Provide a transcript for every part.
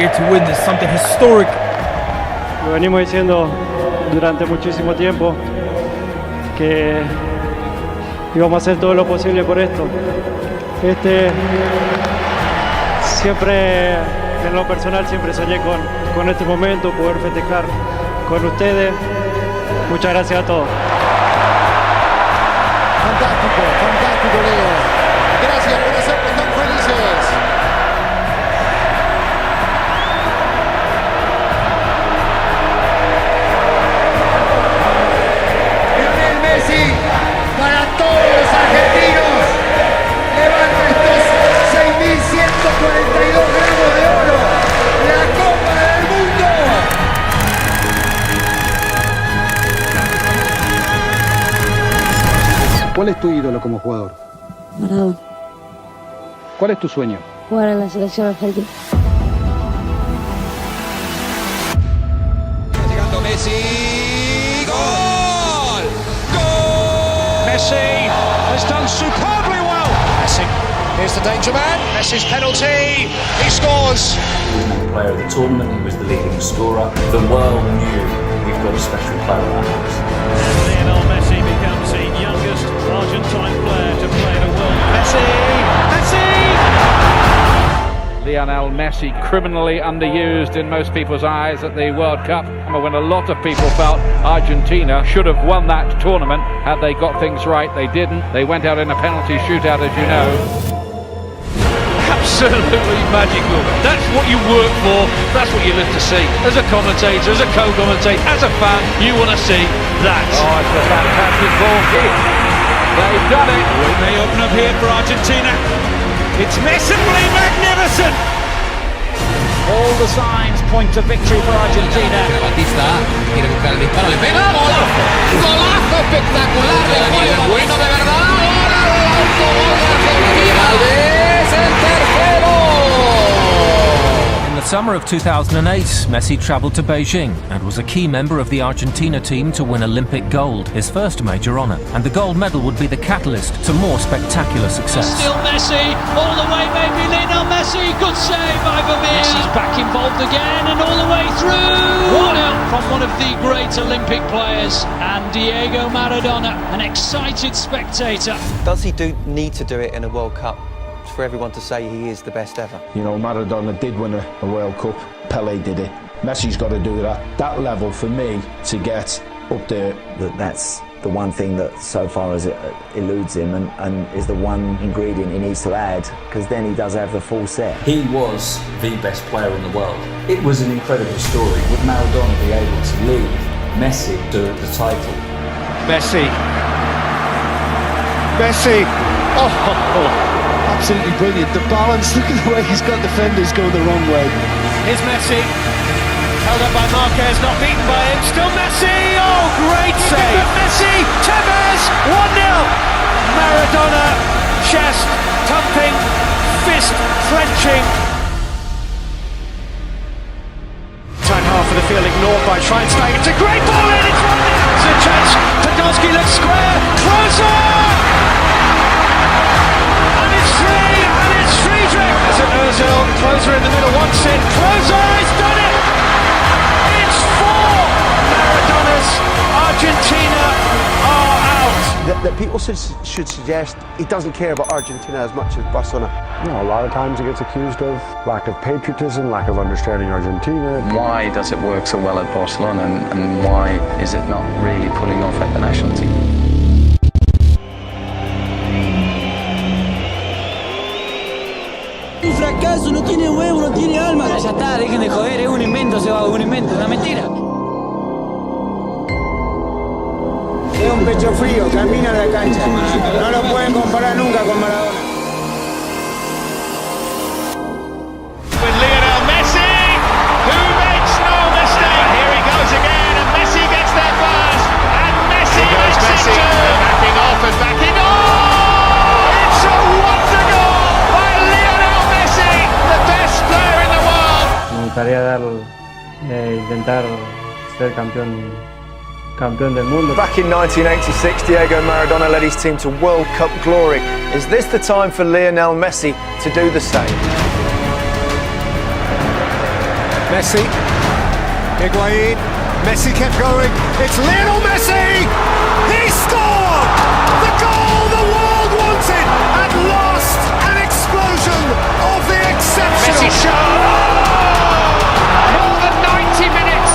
here to win this, something historic. Lo venimos diciendo durante muchísimo tiempo que íbamos a hacer todo lo posible por esto. Siempre, en lo personal, siempre soñé con este momento, poder festejar con ustedes. Muchas gracias a todos. Fantástico, fantástico, Leo. Gracias por hacernos tan felices. Lionel Messi, para todos los argentinos, levanta estos 6.142 gramos de oro, la Copa del Mundo. ¿Cuál es tu ídolo como jugador? Maradona. ¿Cuál es tu sueño? Jugar en la selección argentina. Está llegando Messi. ¡Gol! ¡Gol! Messi has done superbly well. Messi. Here's the danger man. Messi's penalty. He scores. He was the player of the tournament. He was the leading scorer. The world knew we've got a special player in our house. Lionel Messi becomes the youngest Argentine player to play the world. Messi! Lionel Messi, criminally underused in most people's eyes at the World Cup, when a lot of people felt Argentina should have won that tournament had they got things right. They didn't. They went out in a penalty shootout, as you know. Absolutely magical. That's what you work for. That's what you live to see. As a commentator, as a co-commentator, as a fan, you want to see that. Oh, it's a fantastic ball kick. They've done it. It may open up here for Argentina. It's massively magnificent. All the signs point to victory for Argentina. Batista quiere buscar el disparo, le pega. ¡Golazo! ¡Golazo espectacular! Bueno, de verdad. ¡Gol de Argentina! ¡Es el tercero! In the summer of 2008, Messi travelled to Beijing and was a key member of the Argentina team to win Olympic gold, his first major honour. And the gold medal would be the catalyst to more spectacular success. Still Messi, all the way maybe Lionel Messi, good save by Mira. Messi's back involved again and all the way through. 1-0 from one of the great Olympic players, and Diego Maradona, an excited spectator. Does he need to do it in a World Cup for everyone to say he is the best ever? You know, Maradona did win a World Cup, Pele did it. Messi's got to do that level for me to get up there. That's the one thing that so far as it eludes him and is the one ingredient he needs to add, because then he does have the full set. He was the best player in the world. It was an incredible story. Would Maradona be able to lead Messi to the title? Messi. Oh. Absolutely brilliant. The balance, look at the way he's got defenders go the wrong way. Here's Messi. Held up by Marquez, not beaten by him. Still Messi. Oh, great save. Messi. Tevez. 1-0. Maradona. Chest thumping. Fist clenching. Time half of the field ignored by Schweinsteiger. It's a great ball in. It's 1-0. It's a chance. Podolski looks square. Closer. As an Ozil, Closer in the middle wants it. Closer, he's done it! It's 4! Maradona's Argentina are out. That people should suggest he doesn't care about Argentina as much as Barcelona. No, a lot of times he gets accused of lack of patriotism, lack of understanding Argentina. Why does it work so well at Barcelona and why is it not really pulling off at the national team? Un fracaso, no tiene huevo, no tiene alma. Ya está, dejen de joder, es un invento, se va, un invento, una mentira. Es un pecho frío, camina en la cancha. No lo pueden comparar nunca con Maradona. With Lionel Messi, who makes no mistake. Here he goes again, and Messi gets there first. And Messi makes it too. Backing off and backing on. It's a wonder goal by Lionel Messi, the best player in the world. Me gustaría intentar ser campeón del mundo. Back in 1986, Diego Maradona led his team to World Cup glory. Is this the time for Lionel Messi to do the same? Messi, Higuain, Messi kept going, it's Lionel Messi! He scored! The goal the world wanted! At last, an explosion of the exceptional! Messi shot! More than 90 minutes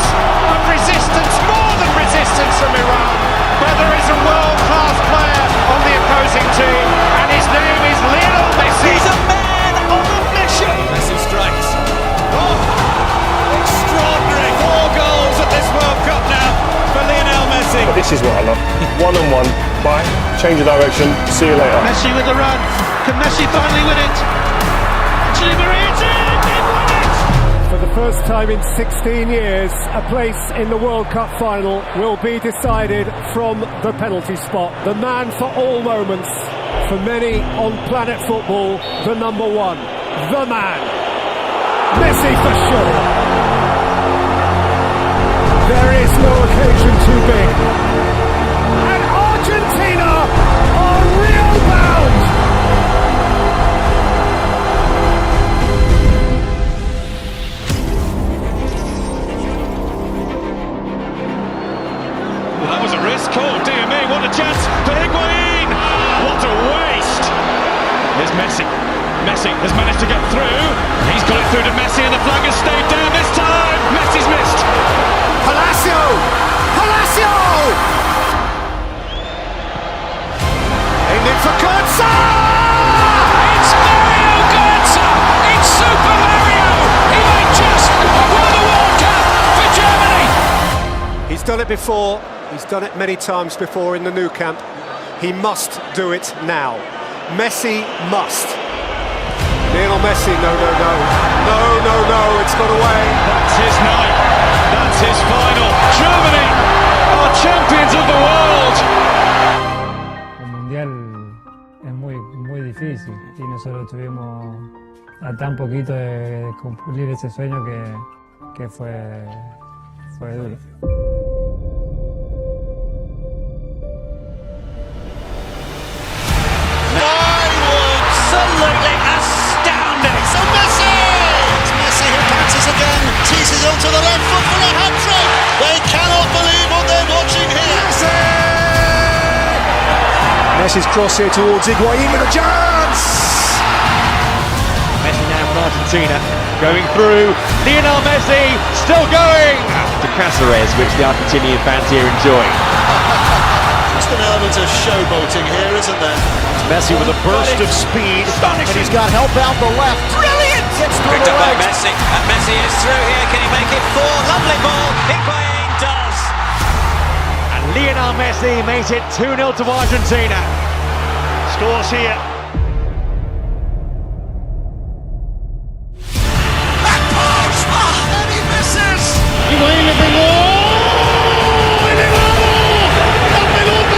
of resistance, more than resistance from Iran. But there is a world-class player on the opposing team, and his name is Lionel Messi. He's a man on a mission! Messi strikes. Oh, extraordinary. 4 goals at this World Cup now for Lionel Messi. But this is what I love. One-on-one, bye, change of direction, see you later. Messi with the run. Can Messi finally win it? Actually, Maria, it's in! They won it! For the first time in 16 years, a place in the World Cup final will be decided from the penalty spot. The man for all moments, for many on planet football, the number one, the man, Messi for sure. There is no occasion too big. And Argentina are real bound. Well, that was a risk. Oh, dear me, what a chance for Higuain! What a waste! Here's Messi. Messi has managed to get through. He's got it through to Messi, and the flag has stayed down this time. Messi's missed. Palacio! Palacio! Aimed in for Götze! It's Mario Götze! It's Super Mario! He might just won the World Cup for Germany! He's done it before. He's done it many times before in the Nou Camp. He must do it now. Messi must. Lionel Messi, no, no, no. No, no, no, it's got away. That's his night. That's his final. Germany are champions of the world. El Mundial es muy difícil y nosotros estuvimos a tan poquito de cumplir ese sueño que fue duro. Absolutely astounding! So Messi! It's Messi who bounces again, teases onto the left foot for a hat-trick! They cannot believe what they're watching here! Messi's cross here towards Higuain with a chance! Messi now from Argentina, going through. Lionel Messi still going! To Cáceres, which the Argentinian fans here enjoy. Just an element of showboating here, isn't there? Messi with a burst of speed, and he's got help out the left. Brilliant! Gets through Picked the up by right. Messi, and Messi is through here. Can he make it 4? Lovely ball. Higuain does. And Lionel Messi makes it 2-0 to Argentina. Scores here. Back post! Oh, and he misses! Higuain le pegó.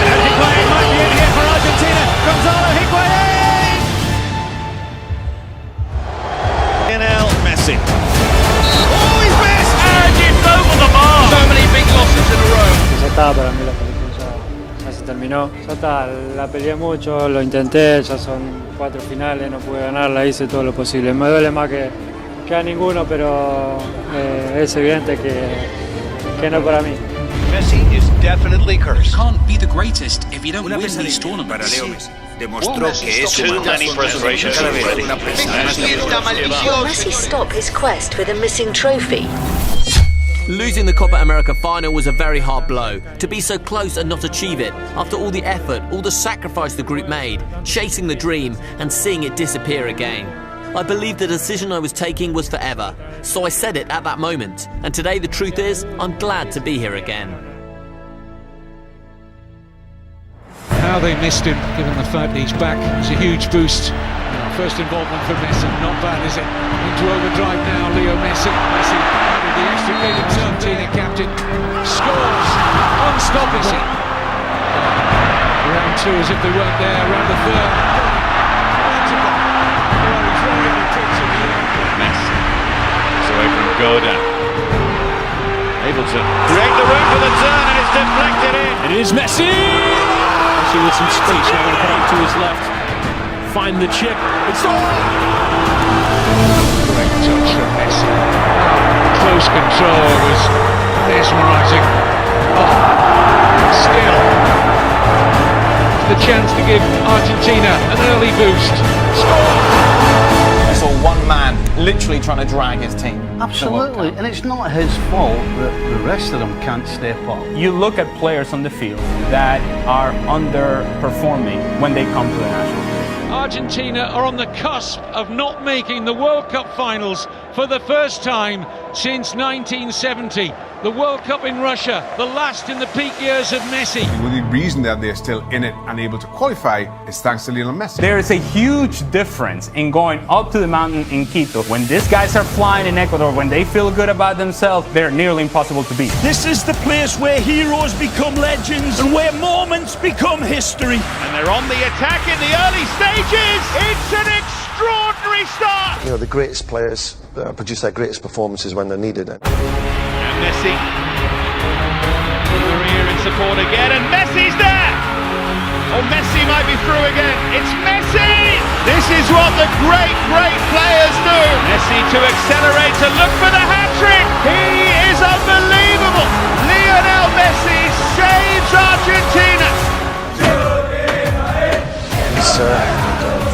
And Higuain might be in here for Argentina. Gonzalo Higuain! Lionel Messi. Oh, he's missed! And it's over the bar! So many big losses in a row. Ya está, para mí la película ya se terminó. Ya está, la peleé mucho, lo intenté, ya son 4 finales, no pude ganarla, hice todo lo posible. Me duele más que a ninguno, pero es evidente que no para mí. Messi is definitely cursed. You can't be the greatest if you don't win these tournaments. Demostró que es too many frustrations already. Will Messi stop his quest for the missing trophy? Losing the Copa America final was a very hard blow. To be so close and not achieve it, after all the effort, all the sacrifice the group made, chasing the dream and seeing it disappear again. I believed the decision I was taking was forever, so I said it at that moment. And today the truth is, I'm glad to be here again. How they missed him, given the fact he's back. It's a huge boost. First involvement for Messi, not bad, is it? Into overdrive now, Leo Messi. Messi, the extricated Argentina captain, scores, unstoppable. Round 2 as if they weren't there, round the 3rd. Well, he's right in the tips of the air. Messi. It's away from Godin. Able to create the room for the turn, and it's deflected in. It is Messi! Messi with some space, now going to put it to his left. Find the chip. It's all! Great touch from Messi. close control was mesmerising. Still, the chance to give Argentina an early boost. Score! I saw one man literally trying to drag his team. Absolutely, and it's not his fault that the rest of them can't step up. You look at players on the field that are underperforming when they come to the national team. Argentina are on the cusp of not making the World Cup finals for the first time since 1970. The World Cup in Russia, the last in the peak years of Messi. The only reason that they're still in it and able to qualify is thanks to Lionel Messi. There is a huge difference in going up to the mountain in Quito. When these guys are flying in Ecuador, when they feel good about themselves, they're nearly impossible to beat. This is the place where heroes become legends and where moments become history. And they're on the attack in the early stages. It's an extraordinary start. You know, the greatest players produce their greatest performances when they're needed. And Messi. Maria in support again, and Messi's there. Oh, Messi might be through again. It's Messi. This is what the great players do. Messi to accelerate, to look for the hat-trick. He is unbelievable. Lionel Messi saves Argentina. He's,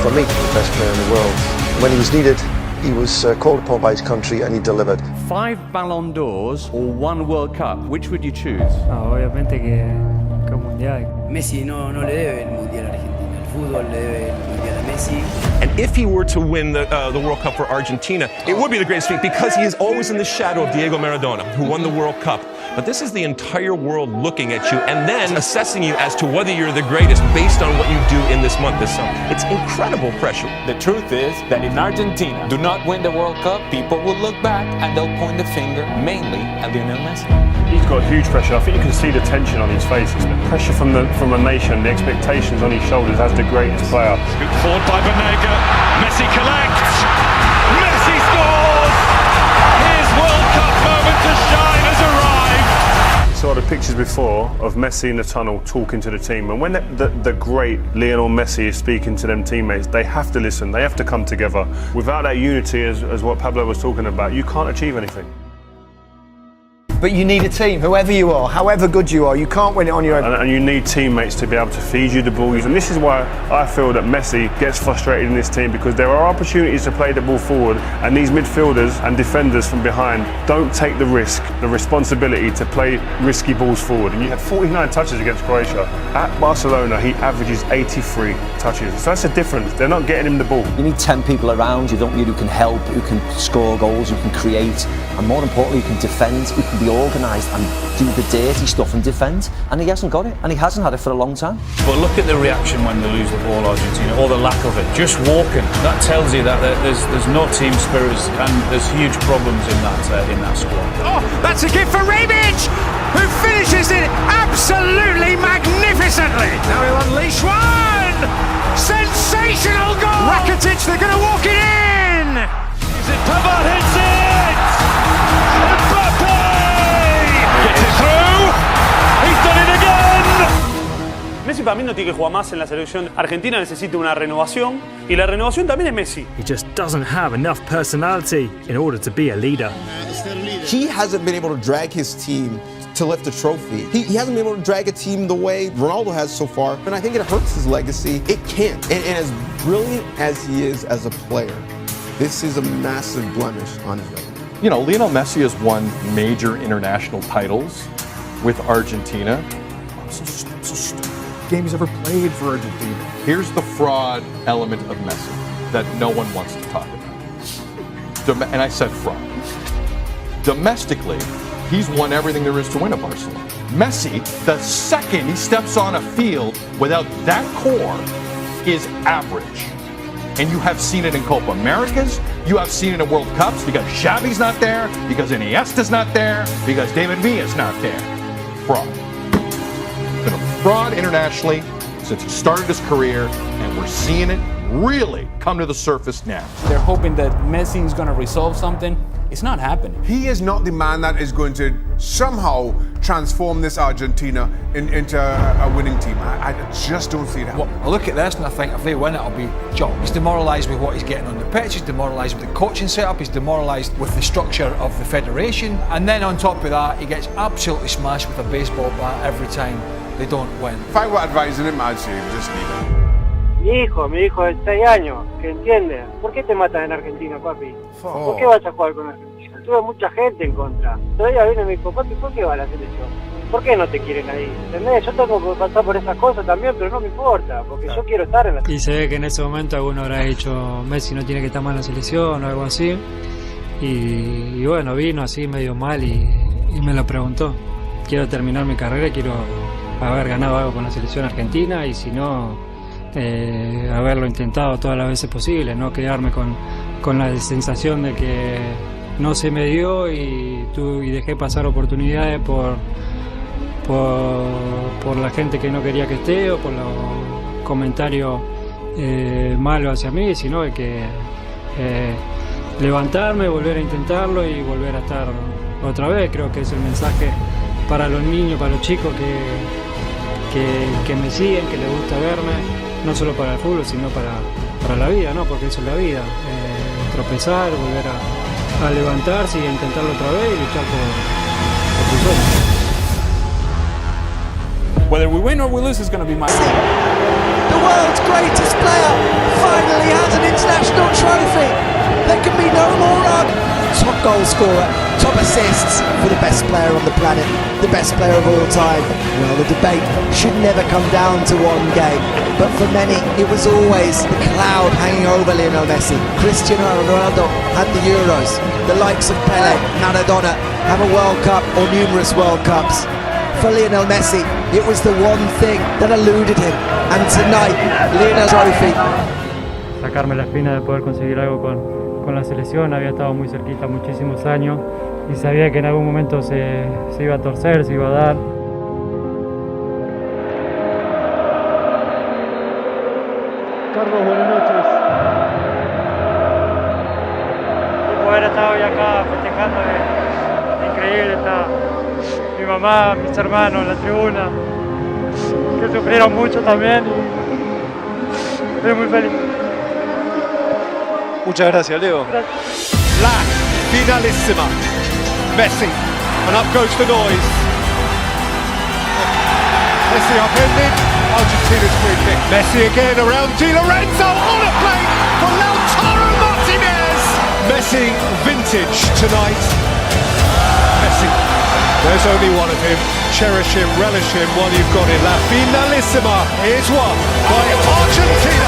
for me, the best player in the world. When he was needed, he was called upon by his country and he delivered. 5 Ballon d'Ors or 1 World Cup, which would you choose? Obviamente que el Mundial. Messi no le debe el Mundial a Argentina. El fútbol le debe el Mundial a Messi. And if he were to win the World Cup for Argentina, it would be the greatest feat because he is always in the shadow of Diego Maradona, who won the World Cup. But this is the entire world looking at you and then assessing you as to whether you're the greatest based on what you do in this month, this summer. It's incredible pressure. The truth is that if Argentina do not win the World Cup, people will look back and they'll point the finger mainly at Lionel Messi. He's got huge pressure. I think you can see the tension on his face. It's the pressure from a nation, the expectations on his shoulders as the greatest player. Scooped forward by Banega. Messi collects. Messi scores. His World Cup moment to shine has arrived. Saw the pictures before of Messi in the tunnel talking to the team, and when the great Lionel Messi is speaking to them teammates, they have to listen, they have to come together. Without that unity, as what Pablo was talking about, you can't achieve anything. But you need a team, whoever you are, however good you are, you can't win it on your own. And you need teammates to be able to feed you the ball. And this is why I feel that Messi gets frustrated in this team, because there are opportunities to play the ball forward, and these midfielders and defenders from behind don't take the risk, the responsibility to play risky balls forward. And you had 49 touches against Croatia. At Barcelona, he averages 83 touches. So that's a difference. They're not getting him the ball. You need 10 people around you, don't you, who can help, who can score goals, who can create, and more importantly, who can defend, who can be organised and do the dirty stuff and defend. And he hasn't got it, and he hasn't had it for a long time. But look at the reaction when they lose the ball, Argentina, or the lack of it. Just walking, that tells you that there's no team spirit, and there's huge problems in that squad. Oh, that's a gift for Rebic, who finishes it absolutely magnificently. Now he'll unleash one. Sensational goal. Rakitic, they're going to walk it in. Is it Pavard hits it? Mbappe gets it through. He's done it again. Messi para mí no tiene que jugar más en la selección. Argentina necesita una renovación y la renovación también es Messi. He just doesn't have enough personality in order to be a leader. He hasn't been able to drag his team to lift a trophy. He hasn't been able to drag a team the way Ronaldo has so far, and I think it hurts his legacy. It can't. And as brilliant as he is as a player, this is a massive blemish on his record. You know, Lionel Messi has won major international titles with Argentina. So game he's ever played for Argentina. Here's the fraud element of Messi that no one wants to talk about. And I said fraud. Domestically, he's won everything there is to win at Barcelona. Messi, the second he steps on a field without that core, is average. And you have seen it in Copa Americas, you have seen it in World Cups, because Xavi's not there, because Iniesta's not there, because David Villa's not there. Fraud. He's been a fraud internationally since he started his career, and we're seeing it really come to the surface now. They're hoping that Messi is going to resolve something. It's not happening. He is not the man that is going to somehow transform this Argentina into a winning team. I just don't see it happening. Well, I look at this and I think if they win it, it'll be John. He's demoralised with what he's getting on the pitch, he's demoralised with the coaching setup, he's demoralised with the structure of the federation, and then on top of that, he gets absolutely smashed with a baseball bat every time they don't win. If I were advising him, I'd say just leave it. Mi hijo de 6 años, que entiende. ¿Por qué te matan en Argentina, papi? ¿Por qué vas a jugar con Argentina? Tuve mucha gente en contra. Todavía viene mi hijo, papi, ¿por qué va a la selección? ¿Por qué no te quieren ahí? ¿Entendés? Yo tengo que pasar por esas cosas también, pero no me importa, porque yo quiero estar en la selección. Y se ve que en ese momento alguno habrá dicho, Messi no tiene que estar mal en la selección o algo así. Y bueno, vino así medio mal y me lo preguntó. Quiero terminar mi carrera, quiero haber ganado algo con la selección argentina y si no... haberlo intentado todas las veces posibles, no quedarme con la sensación de que no se me dio y dejé pasar oportunidades por la gente que no quería que esté o por los comentarios malos hacia mí, sino de que levantarme, volver a intentarlo y volver a estar otra vez. Creo que es el mensaje para los niños, para los chicos que me siguen, que les gusta verme. No solo para el fútbol, sino para la vida, ¿no? Porque eso es la vida. Tropezar, volver a levantarse y a intentarlo otra vez y luchar por tus sueños. Whether we win or we lose is going to be my... The world's greatest player finally has an international trophy. There can be no more argument. Top goal scorer, top assists for the best player on the planet, the best player of all time. Well, the debate should never come down to one game, but for many it was always the cloud hanging over Lionel Messi. Cristiano Ronaldo had the Euros, the likes of Pele, Maradona have a World Cup or numerous World Cups. For Lionel Messi, it was the one thing that eluded him, and tonight, Lionel's trophy. Sacarme la espina de poder conseguir algo con la selección, había estado muy cerquita muchísimos años y sabía que en algún momento se iba a torcer, se iba a dar. Carlos, buenas noches. Y poder estar hoy acá festejando es increíble, está mi mamá, mis hermanos en la tribuna, que sufrieron mucho también y estoy muy feliz. Muchas gracias, Leo. La finalissima. Messi. And up goes the noise. Messi upended. Argentina's free kick. Messi again around Di Lorenzo on a plate for Lautaro Martinez. Messi vintage tonight. Messi. There's only one of him. Cherish him, relish him while you've got it. La finalissima is won by Argentina.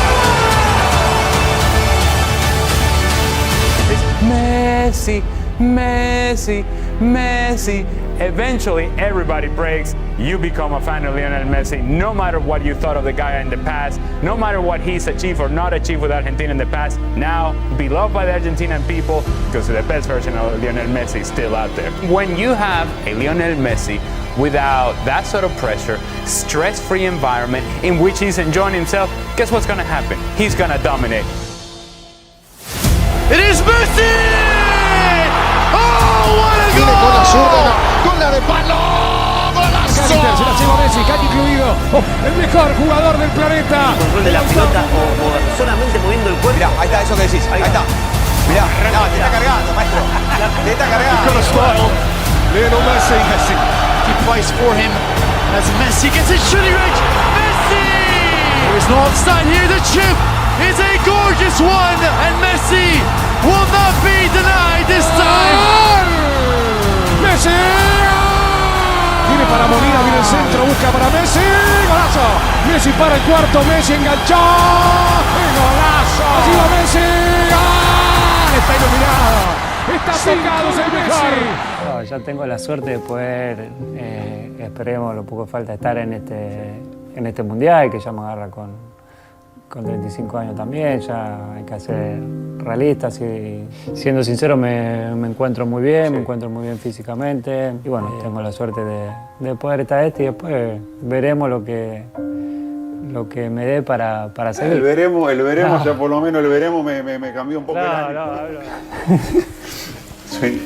Messi, Messi, Messi. Eventually, everybody breaks. You become a fan of Lionel Messi, no matter what you thought of the guy in the past, no matter what he's achieved or not achieved with Argentina in the past. Now, beloved by the Argentinian people, because the best version of Lionel Messi is still out there. When you have a Lionel Messi without that sort of pressure, stress-free environment in which he's enjoying himself, guess what's going to happen? He's going to dominate. It is Messi! Oh, what a goal! Con la zurda, con la de palo, golazo. Se la lleva Messi, Cani incluido, el mejor jugador del planeta. Control de la pelota o solamente moviendo el cuerpo. Mirá, ahí está eso que decís, ahí está. Mirá, no, te está cargando, maestro. Te está cargando. He's got a style. Lionel Messi. Messi. He plays for him as Messi gets his shooting range. Messi! There is no offside here. The chip is a gorgeous one, and Messi will not be denied this time. Messi! Viene para Molina, viene el centro, busca para Messi. Golazo. Messi para el cuarto, Messi enganchó. Golazo. Allí va Messi. ¡Ah! Está iluminado. Está tocado, es el mejor. No, ya tengo la suerte de poder, esperemos lo poco falta estar en este mundial, que ya me agarra con 35 años también, ya hay que ser realistas y siendo sincero me encuentro muy bien, me encuentro muy bien físicamente y bueno, tengo la suerte de poder estar y después veremos lo que me dé para seguir. El veremos, ya por lo menos el veremos me cambió un poco el ánimo. Sí.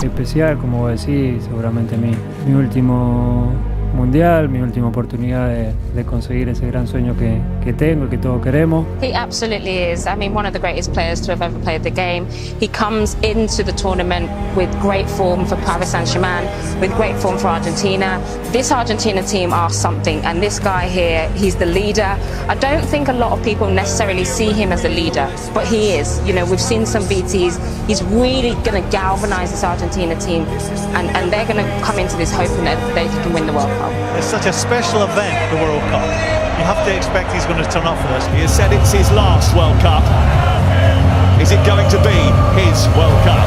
Especial, como vos decís, seguramente mi último mundial, mi última oportunidad de conseguir ese gran sueño que tengo y que todos queremos. He absolutely is. I mean, one of the greatest players to have ever played the game. He comes into the tournament with great form for Paris Saint-Germain, with great form for Argentina. This Argentina team are something, and this guy here, he's the leader. I don't think a lot of people necessarily see him as a leader, but he is. You know, we've seen some BTs. He's really going to galvanise this Argentina team, and they're going to come into this hoping that they can win the World Cup. It's such a special event, the World Cup. You have to expect he's going to turn up for this. He has said it's his last World Cup. Is it going to be his World Cup?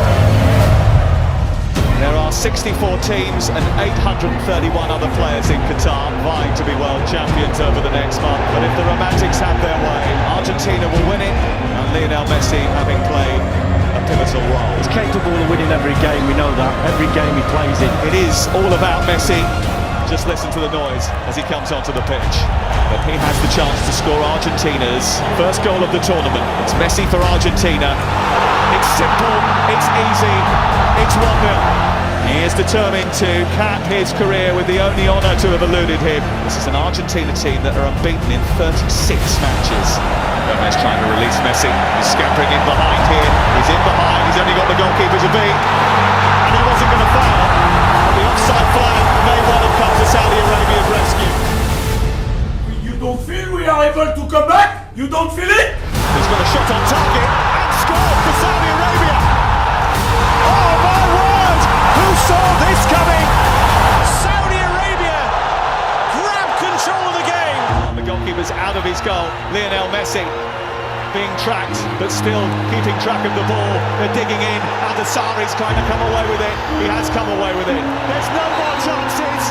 There are 64 teams and 831 other players in Qatar vying to be world champions over the next month. But if the Romantics have their way, Argentina will win it, and Lionel Messi having played a pivotal role. He's capable of winning every game, we know that. Every game he plays in. It is all about Messi. Just listen to the noise as he comes onto the pitch. But he has the chance to score Argentina's first goal of the tournament. It's Messi for Argentina. It's simple, it's easy, it's 1-0. He is determined to cap his career with the only honour to have eluded him. This is an Argentina team that are unbeaten in 36 matches. Gomez trying to release Messi. He's scampering in behind here. He's in behind, he's only got the goalkeeper to beat. And he wasn't going to foul. The offside flag may well have come to Saudi Arabia's rescue. You don't feel we are able to come back? You don't feel it? He's got a shot on target and scored for Saudi Arabia. Oh my word! Who saw this coming? Saudi Arabia grab control of the game. The goalkeeper's out of his goal. Lionel Messi being tracked, but still keeping track of the ball. They're digging in. Adesari's kind of come away with it. He has come away with it. There's no more chances.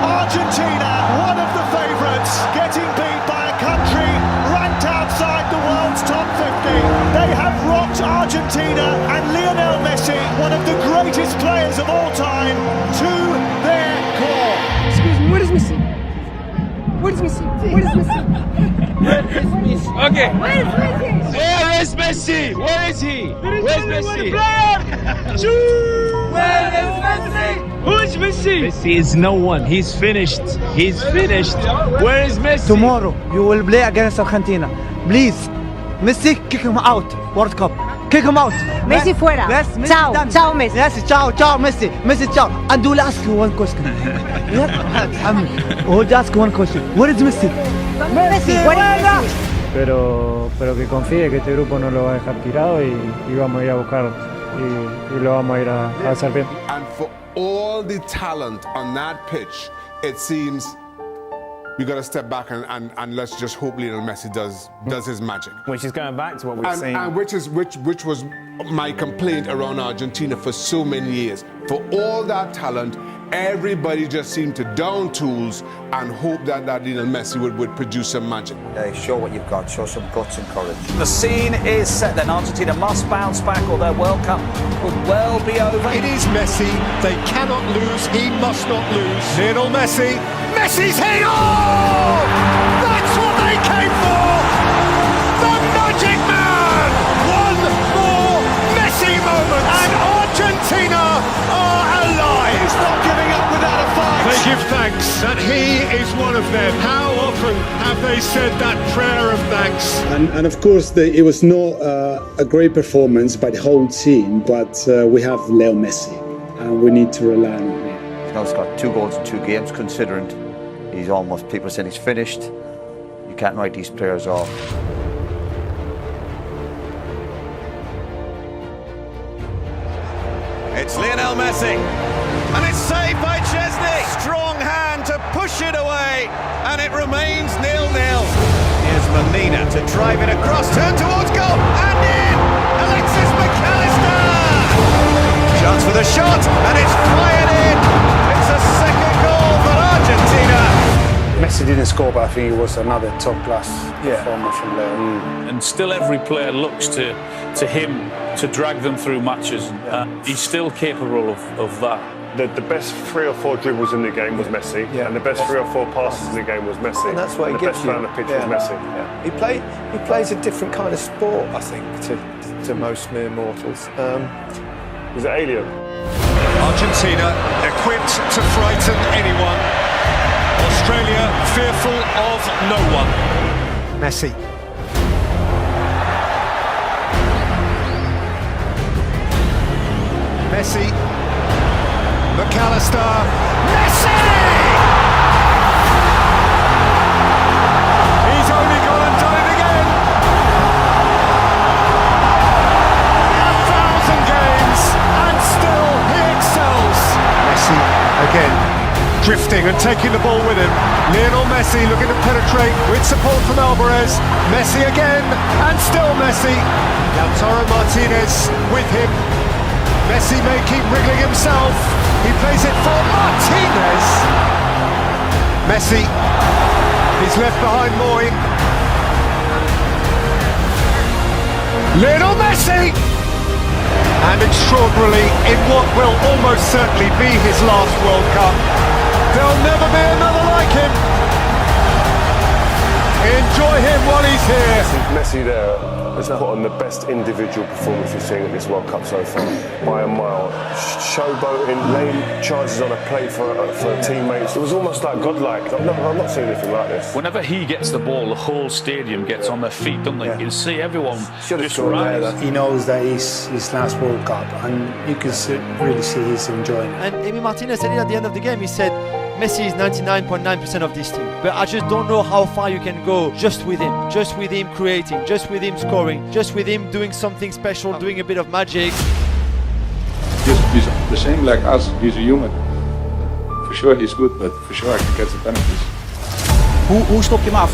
Argentina, one of the favourites, getting beat by a country ranked outside the world's top 50. They have rocked Argentina and Lionel Messi, one of the greatest players of all time, to their core. Excuse me, where is Messi? Where is Messi? Where is Messi? Okay. Where is Messi? Where is Messi? Where is he? Where's Messi? Where is Messi? Who is Messi? Messi is no one. He's finished. He's finished. Where is Messi? Tomorrow you will play against Argentina. Please, Messi, kick him out. World Cup. Kick him out. Messi fuera. Yes, Messi Ciao, done. ciao Messi. Yes, ciao, ciao Messi. Messi, ciao. And we'll ask you one question. We'll ask one question. Where is Messi? Messi, where is Messi? Pero que confíe que este grupo no lo va a dejar tirado y vamos a ir a buscar y lo vamos a ir a hacer bien. And for all the talent on that pitch, it seems we got to step back and let's just hope Lionel Messi does his magic. Which is going back to what we've seen. And which was my complaint around Argentina for so many years. For all that talent, everybody just seemed to down tools and hope that Lionel Messi would produce some magic. Show what you've got, show some guts and courage. The scene is set then. Argentina must bounce back or their World Cup could well be over. It is Messi. They cannot lose. He must not lose. Lionel Messi. Messi's hit! Oh! That's what they came for! The Magic Man! One more Messi moment! And Argentina are alive! He's not giving up without a fight! They give thanks that he is one of them. How often have they said that prayer of thanks? And of course, it was not a great performance by the whole team, but we have Leo Messi, and we need to rely on him. You know, he's got 2 goals in 2 games, considering he's almost, people are saying he's finished. You can't write these players off. It's Lionel Messi, and it's saved by Chesney. Strong hand to push it away, and it remains 0-0. Here's Molina to drive it across, turn towards goal, and in! Alexis McAllister! Chance for the shot, and it's fired in! It's a second goal for Argentina! Messi didn't score, but I think it was another top-class performance from Leo. And still every player looks to him to drag them through matches. He's still capable of that. The best 3 or 4 dribbles in the game was Messi, and the best 3 or 4 passes in the game was Messi. And that's what he the gives best you. player on the pitch was Messi. He plays a different kind of sport, I think, to to most mere mortals. Is it alien? Argentina equipped to frighten anyone. Australia fearful of no one. Messi. Messi. McAllister. Messi! He's only gone and done it again. 1,000 games and still he excels. Messi again, drifting and taking the ball with him. Lionel Messi looking to penetrate with support from Alvarez. Messi again and still Messi. Lautaro Martinez with him. Messi may keep wriggling himself. He plays it for Martinez. Messi, he's left behind Moy. Lionel Messi! And extraordinarily, in what will almost certainly be his last World Cup, there'll never be another like him. Enjoy him while he's here. Messi there has put on the best individual performance we've seen at this World Cup so far, by a mile. Showboating, laying charges on a play for teammates. It was almost like godlike. I've not seen anything like this. Whenever he gets the ball, the whole stadium gets on their feet, don't they? You can see everyone just rise. He knows that it's his last World Cup, and you can really see he's enjoying it. And Emi Martinez said it at the end of the game. He said, Messi is 99.9% of this team, but I just don't know how far you can go just with him creating, just with him scoring, just with him doing something special, doing a bit of magic. He's the same like us, he's a human. For sure he's good, but for sure I can catch the penalties. Hoe stop je hem af?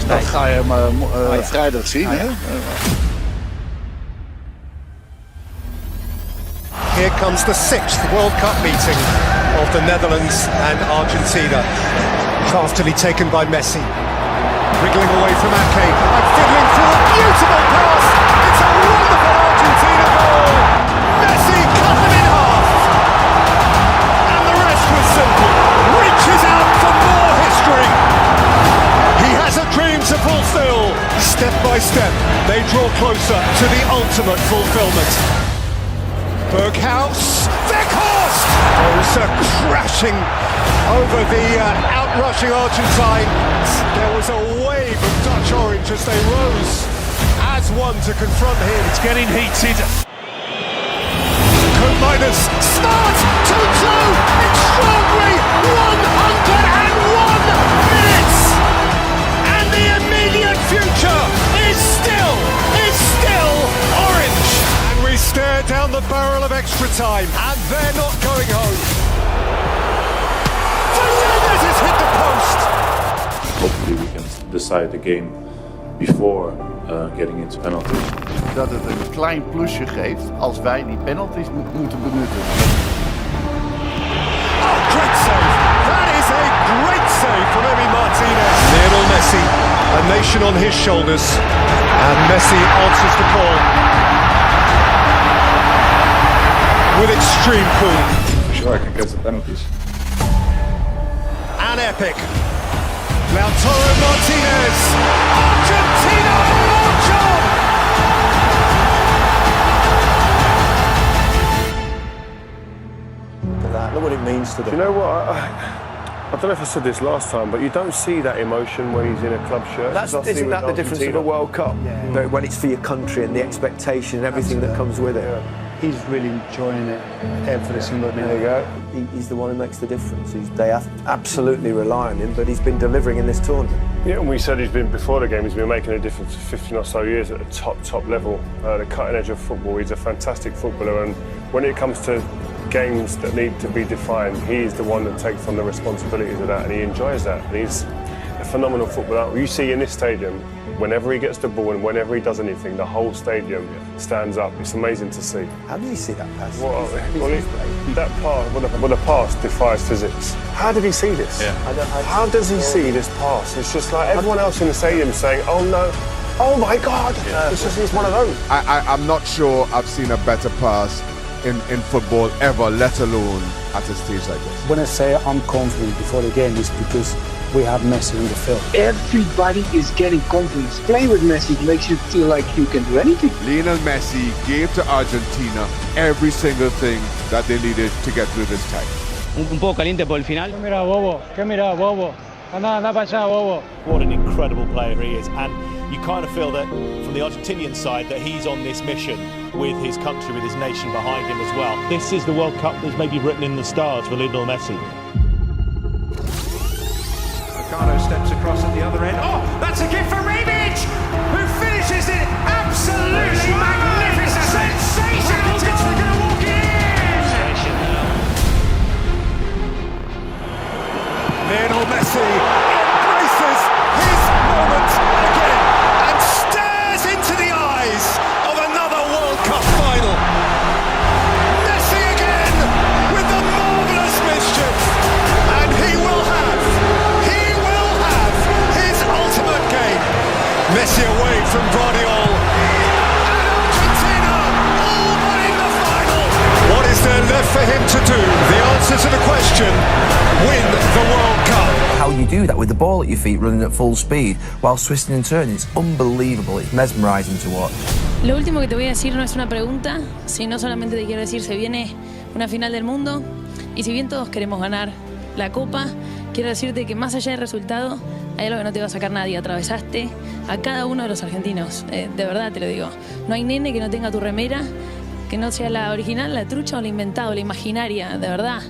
Dat ga je hem vrijdag zien. Hè? Here comes the 6th World Cup meeting of the Netherlands and Argentina. Craftily taken by Messi. Wriggling away from Ake and fiddling for a beautiful pass. It's a wonderful Argentina goal. Messi cut them in half. And the rest was simple. Reaches out for more history. He has a dream to fulfill. Step by step, they draw closer to the ultimate fulfillment. Berghaus, Weghorst! Crashing over the outrushing Argentines. There was a wave of Dutch orange as they rose as one to confront him. It's getting heated. Koopmeiners, start 2-2, extraordinary 101 minutes, and the immediate future is still orange. And we stare down the barrel of extra time, and they're not going home. Fernandez has hit the post. Hopefully we can decide the game before getting into penalties. Dat het een klein plusje geeft als wij die penalties moeten benutten. Oh, great save! That is a great save from Emi Martinez. Lionel Messi, a nation on his shoulders, and Messi answers the call with extreme cool. For sure I can catch the penalties. An epic. Lautaro Martinez. Argentina march on! Look what it means to them. Do you know what? I don't know if I said this last time, but you don't see that emotion when he's in a club shirt. Isn't that the difference of a World Cup? Yeah. When it's for your country and the expectation and everything that comes with it. Yeah. He's really enjoying it every single minute. There you go. He's the one who makes the difference. They absolutely rely on him, but he's been delivering in this tournament. Yeah, and we said before the game, he's been making a difference for 15 or so years at the top level, the cutting edge of football. He's a fantastic footballer, and when it comes to games that need to be defined, he's the one that takes on the responsibilities of that, and he enjoys that. And he's a phenomenal footballer. You see in this stadium, whenever he gets the ball and whenever he does anything, the whole stadium stands up. It's amazing to see. How did he see that pass? That pass defies physics. How did he see this? Yeah. How does he see this pass? It's just like everyone else in the stadium saying, "Oh no, oh my God!" Yeah. It's one of those. I'm not sure I've seen a better pass in football ever, let alone at a stage like this. When I say I'm confident before the game, it's because we have Messi on the field. Everybody is getting confidence. Playing with Messi makes you feel like you can do anything. Lionel Messi gave to Argentina every single thing that they needed to get through this time. Un poco caliente por el final. ¿Qué mira, bobo? ¿Qué mira, bobo? Anda para allá, bobo. What an incredible player he is, and you kind of feel that from the Argentinian side that he's on this mission with his country, with his nation behind him as well. This is the World Cup that's maybe written in the stars for Lionel Messi. Ricardo steps across at the other end. Oh, that's a gift for Rebic, who finishes it absolutely magnificent. Sensational goal. We're going to walk it in. Lionel Messi embraces his moment again and stares into the eyes of another World Cup final. Messi again with the marvellous mischief, and he will have his ultimate game. Messi away from Guardiola, and Argentina all but in the final. What is there left for him to do? The answer to the question: win the World Cup. How you do that with the ball at your feet running at full speed while twisting and turning, it's unbelievable, it's mesmerizing to watch. Lo último que te voy a decir no es una pregunta, sino solamente te quiero decir, se viene una final del mundo y si bien todos queremos ganar la Copa, quiero decirte que más allá del resultado hay algo que no te va a sacar nadie. Atravesaste a cada uno de los argentinos, de verdad te lo digo. No hay nene que no tenga tu remera, que no sea la original, la trucha o la inventada, la imaginaria, de verdad.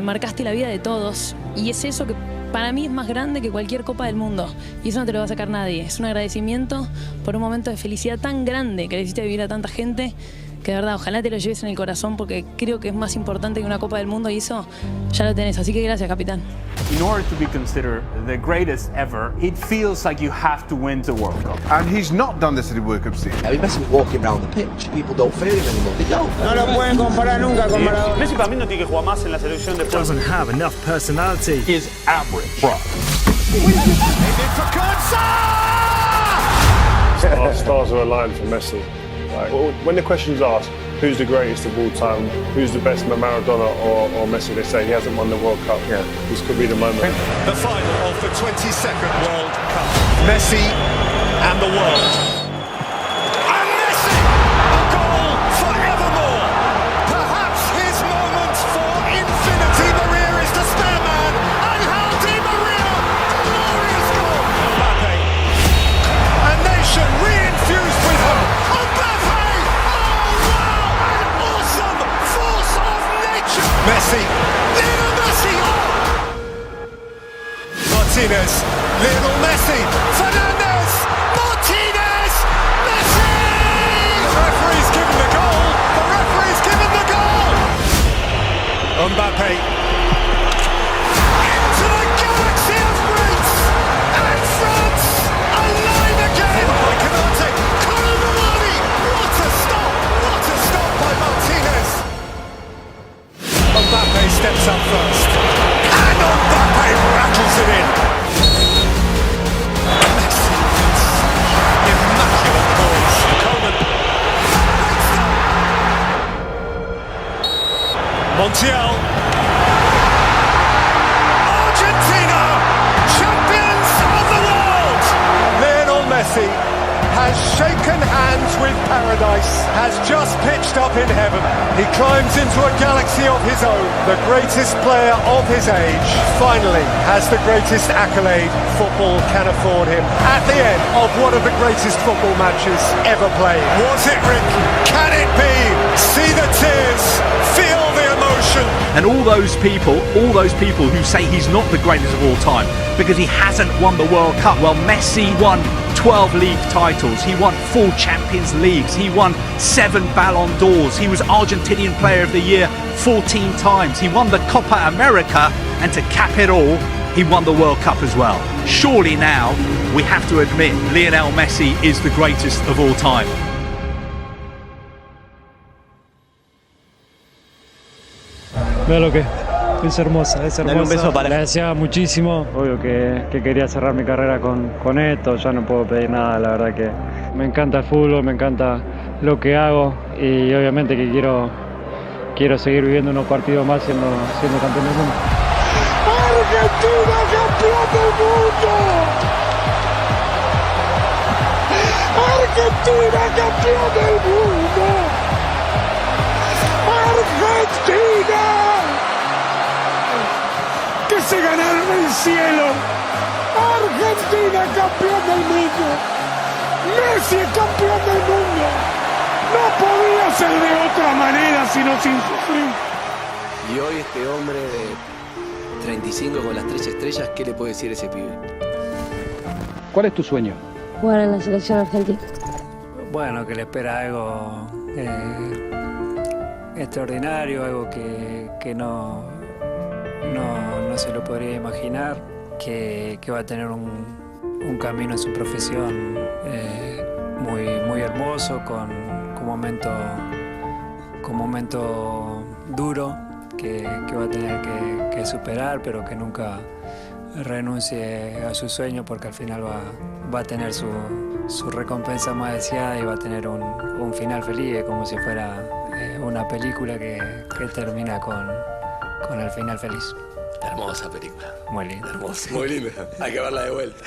Marcaste la vida de todos y es eso que para mí es más grande que cualquier Copa del Mundo y eso no te lo va a sacar nadie. Es un agradecimiento por un momento de felicidad tan grande que le hiciste vivir a tanta gente que de verdad ojalá te lo lleves en el corazón porque creo que es más importante que una Copa del Mundo y eso ya lo tenés. Así que gracias, capitán. In order to be considered the greatest ever, it feels like you have to win the World Cup. And he's not done this at the World Cup stage. I mean, Messi was walking around the pitch. People don't feel him anymore. They don't. No lo pueden comparar nunca con Maradona. Messi para mí no tiene que jugar más en la selección de Doesn't have enough personality. Is average. Our stars are aligned for Messi. Like, when the question is asked, who's the greatest of all time, who's the best, Maradona or Messi, they say he hasn't won the World Cup. Yeah. This could be the moment. The final of the 22nd World Cup. Messi and the world. And Messi, a goal forevermore. Perhaps his moment for infinity. Maria is the spare man. Angel Di Maria, glorious goal. Mbappe, a nation re-infused with hope. Mbappe, oh wow, an awesome force of nature. Messi, Lionel Messi, Martinez, Lionel Messi, Fernandez, Martinez, Messi! The referee's given the goal, the referee's given the goal! Mbappe, into the galaxy of greats, and France, alive again! By Canate, Colomani, what a stop by Martinez! Mbappe steps up first, and Mbappe rattles it in! Immaculate poise. Coleman. Montiel. Argentina, champions of the world. Lionel Messi has shaken hands with paradise, has just pitched up in heaven. He climbs into a galaxy of his own, the greatest player of his age, finally has the greatest accolade football can afford him at the end of one of the greatest football matches ever played. Was it Rick? Can it be? See the tears, feel the emotion. And all those people who say he's not the greatest of all time because he hasn't won the World Cup. Well, Messi won 12 league titles, he won 4 Champions Leagues, he won 7 Ballon d'Ors, he was Argentinian Player of the Year 14 times, he won the Copa America, and to cap it all, he won the World Cup as well. Surely now, we have to admit, Lionel Messi is the greatest of all time. Veo lo que es hermosa, es hermosa. Dale un beso para... Le deseaba muchísimo, obvio que quería cerrar mi carrera con esto, ya no puedo pedir nada, la verdad que me encanta el fútbol, me encanta lo que hago y obviamente que quiero seguir viviendo unos partidos más siendo campeón del mundo. Argentina campeón del mundo! ¡Argentina campeón del mundo! ¡Argentina! ¡Que se ganaron el cielo! ¡Argentina campeón del mundo! ¡Messi campeón del mundo! No podía ser de otra manera sino sin sufrir. Y hoy este hombre de 35 con las 3 estrellas, ¿qué le puede decir ese pibe? ¿Cuál es tu sueño? Jugar en la selección argentina. Bueno, que le espera algo extraordinario, algo que no se lo podría imaginar, que va a tener un camino en su profesión muy hermoso, con momento duro que va a tener que superar, pero que nunca renuncie a su sueño, porque al final va a tener su recompensa más deseada y va a tener un final feliz, como si fuera una película que termina con el final feliz. Hermosa película. Muy linda. Hermosa. Muy linda. Hay que verla de vuelta.